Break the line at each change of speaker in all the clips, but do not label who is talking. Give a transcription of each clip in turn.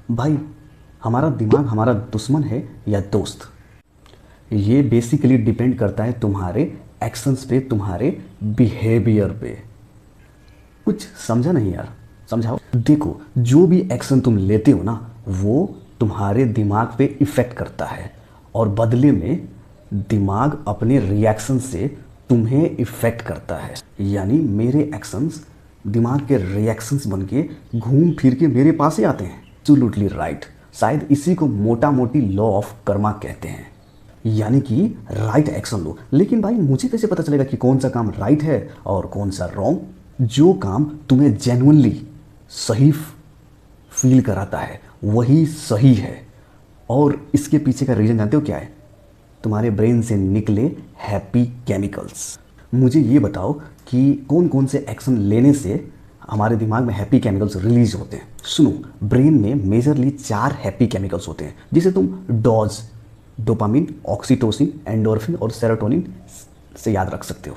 भाई, हमारा दिमाग हमारा दुश्मन है या दोस्त, ये बेसिकली डिपेंड करता है तुम्हारे एक्शंस पे, तुम्हारे बिहेवियर पे। कुछ समझा नहीं यार, समझाओ। देखो, जो भी एक्शन तुम लेते हो ना, वो तुम्हारे दिमाग पे इफ़ेक्ट करता है, और बदले में दिमाग अपने रिएक्शन से तुम्हें इफ़ेक्ट करता है। यानी मेरे एक्शंस दिमाग के रिएक्शंस बन के घूम फिर के मेरे पास ही आते हैं। Absolutely right. शायद इसी को मोटा मोटी लॉ ऑफ कर्मा कहते हैं, यानी कि राइट एक्शन लो। लेकिन भाई, मुझे कैसे पता चलेगा कि कौन सा काम राइट है और कौन सा रॉन्ग? जो काम तुम्हें जेन्युइनली सही फील कराता है वही सही है। और इसके पीछे का रीज़न जानते हो क्या है? तुम्हारे ब्रेन से निकले हैप्पी केमिकल्स। मुझे ये बताओ कि कौन कौन से एक्शन लेने से हमारे दिमाग में हैप्पी केमिकल्स रिलीज होते हैं। सुनो, ब्रेन में मेजरली 4 हैप्पी केमिकल्स होते हैं, जिसे तुम डॉज, डोपामिन, ऑक्सीटोसिन, एंडोर्फिन और सेरोटोनिन से याद रख सकते हो।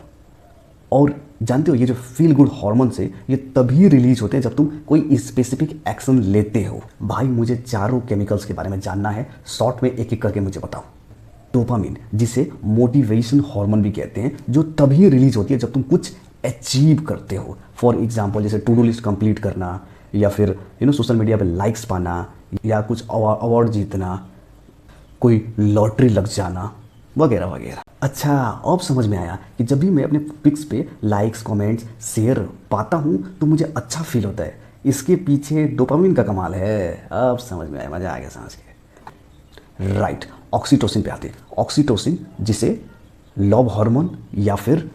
और जानते हो, ये जो फील गुड हॉर्मोन्स है, ये तभी रिलीज होते हैं जब तुम कोई स्पेसिफिक एक्शन लेते हो। भाई, मुझे चारों केमिकल्स के बारे में जानना है, शॉर्ट में एक एक करके मुझे बताओ। डोपामिन, जिसे मोटिवेशन हार्मोन भी कहते हैं, जो तभी रिलीज होती है जब तुम कुछ अचीव करते हो। फॉर एग्जाम्पल, जैसे टू डू लिस्ट कंप्लीट करना, या फिर सोशल मीडिया पे लाइक्स पाना, या कुछ अवार्ड जीतना, कोई लॉटरी लग जाना, वगैरह वगैरह। अच्छा, अब समझ में आया कि जब भी मैं अपने पिक्स पे लाइक्स, कमेंट्स, शेयर पाता हूँ तो मुझे अच्छा फील होता है। इसके पीछे डोपामिन का कमाल है। अब समझ में आया, मज़ा आ गया समझ के। राइट, ऑक्सीटोसिन पे आते हैं। ऑक्सीटोसिन, जिसे लव हार्मोन या फिर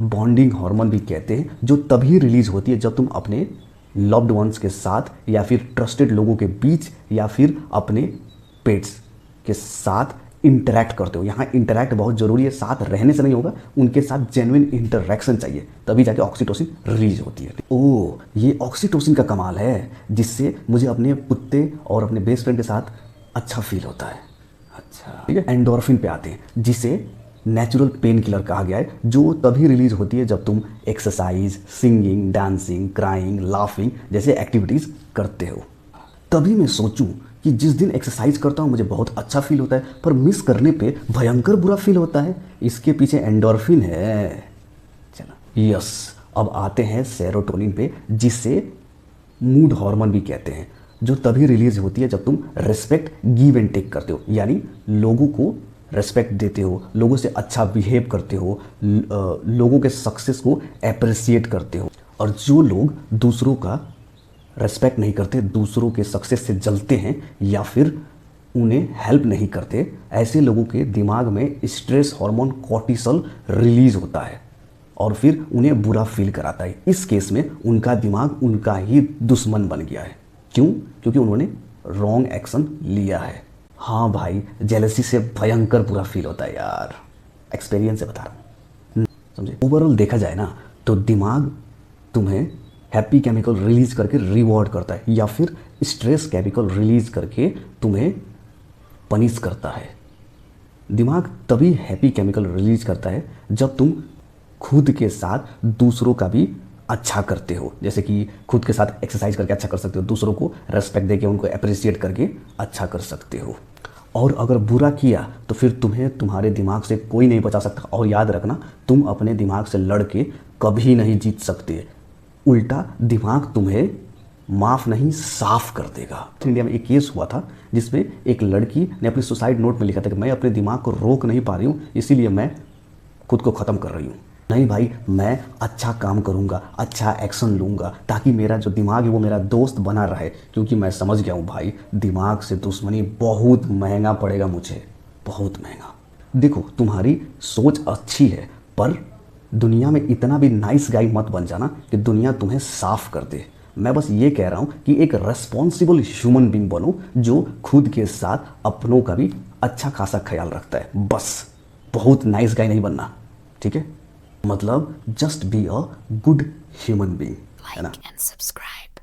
बॉन्डिंग हार्मोन भी कहते हैं, जो तभी रिलीज होती है जब तुम अपने लव्ड वंस के साथ, या फिर ट्रस्टेड लोगों के बीच, या फिर अपने पेट्स के साथ इंटरैक्ट करते हो। यहाँ इंटरैक्ट बहुत ज़रूरी है, साथ रहने से नहीं होगा, उनके साथ जेन्युइन इंटरैक्शन चाहिए, तभी जाके ऑक्सीटोसिन रिलीज होती है। ओह, ये ऑक्सीटोसिन का कमाल है, जिससे मुझे अपने कुत्ते और अपने बेस्ट फ्रेंड के साथ अच्छा फील होता है। अच्छा, ठीक है। एंडोर्फिन पे आते हैं, जिसे नेचुरल पेन किलर कहा गया है, जो तभी रिलीज होती है जब तुम exercise, singing, dancing, crying, laughing जैसे एक्टिविटीज़ करते हो। तभी मैं सोचूं कि जिस दिन एक्सरसाइज करता हूँ मुझे बहुत अच्छा फील होता है, पर मिस करने पे भयंकर बुरा फील होता है। इसके पीछे एंडोर्फिन है। चलो, यस। अब आते हैं सेरोटोनिन पे, जिसे मूड हार्मोन भी कहते हैं, जो तभी रिलीज होती है जब तुम रिस्पेक्ट गिव एंड टेक करते हो। यानी लोगों को रेस्पेक्ट देते हो, लोगों से अच्छा बिहेव करते हो, लोगों के सक्सेस को अप्रिसिएट करते हो। और जो लोग दूसरों का रेस्पेक्ट नहीं करते, दूसरों के सक्सेस से जलते हैं, या फिर उन्हें हेल्प नहीं करते, ऐसे लोगों के दिमाग में स्ट्रेस हार्मोन कॉर्टिसोल रिलीज होता है, और फिर उन्हें बुरा फील कराता है। इस केस में उनका दिमाग उनका ही दुश्मन बन गया है। क्यों? क्योंकि उन्होंने रॉन्ग एक्शन लिया है। हाँ भाई, जेलसी से भयंकर बुरा फील होता है यार, एक्सपीरियंस से बता रहा हूँ, समझे। ओवरऑल देखा जाए ना, तो दिमाग तुम्हें हैप्पी केमिकल रिलीज करके रिवॉर्ड करता है, या फिर स्ट्रेस केमिकल रिलीज करके तुम्हें पनिश करता है। दिमाग तभी हैप्पी केमिकल रिलीज करता है जब तुम खुद के साथ दूसरों का भी अच्छा करते हो। जैसे कि खुद के साथ एक्सरसाइज करके अच्छा कर सकते हो, दूसरों को रेस्पेक्ट देके उनको अप्रिशिएट करके अच्छा कर सकते हो। और अगर बुरा किया तो फिर तुम्हें तुम्हारे दिमाग से कोई नहीं बचा सकता। और याद रखना, तुम अपने दिमाग से लड़ के कभी नहीं जीत सकते, उल्टा दिमाग तुम्हें माफ़ नहीं साफ कर देगा। इंडिया में एक केस हुआ था जिसमें एक लड़की ने अपने सुसाइड नोट में लिखा था कि मैं अपने दिमाग को रोक नहीं पा रही हूँ, इसीलिए मैं खुद को ख़त्म कर रही हूँ। नहीं भाई, मैं अच्छा काम करूँगा, अच्छा एक्शन लूँगा, ताकि मेरा जो दिमाग है वो मेरा दोस्त बना रहे। क्योंकि मैं समझ गया हूँ भाई, दिमाग से दुश्मनी बहुत महंगा पड़ेगा मुझे, बहुत महंगा। देखो, तुम्हारी सोच अच्छी है, पर दुनिया में इतना भी नाइस गाई मत बन जाना कि दुनिया तुम्हें साफ कर दे। मैं बस ये कह रहा हूँ कि एक रेस्पॉन्सिबल ह्यूमन बीइंग बनो, जो खुद के साथ अपनों का भी अच्छा खासा ख्याल रखता है। बस बहुत नाइस गाई नहीं बनना, ठीक है? मतलब just be a good human being, है ना?
Like and subscribe.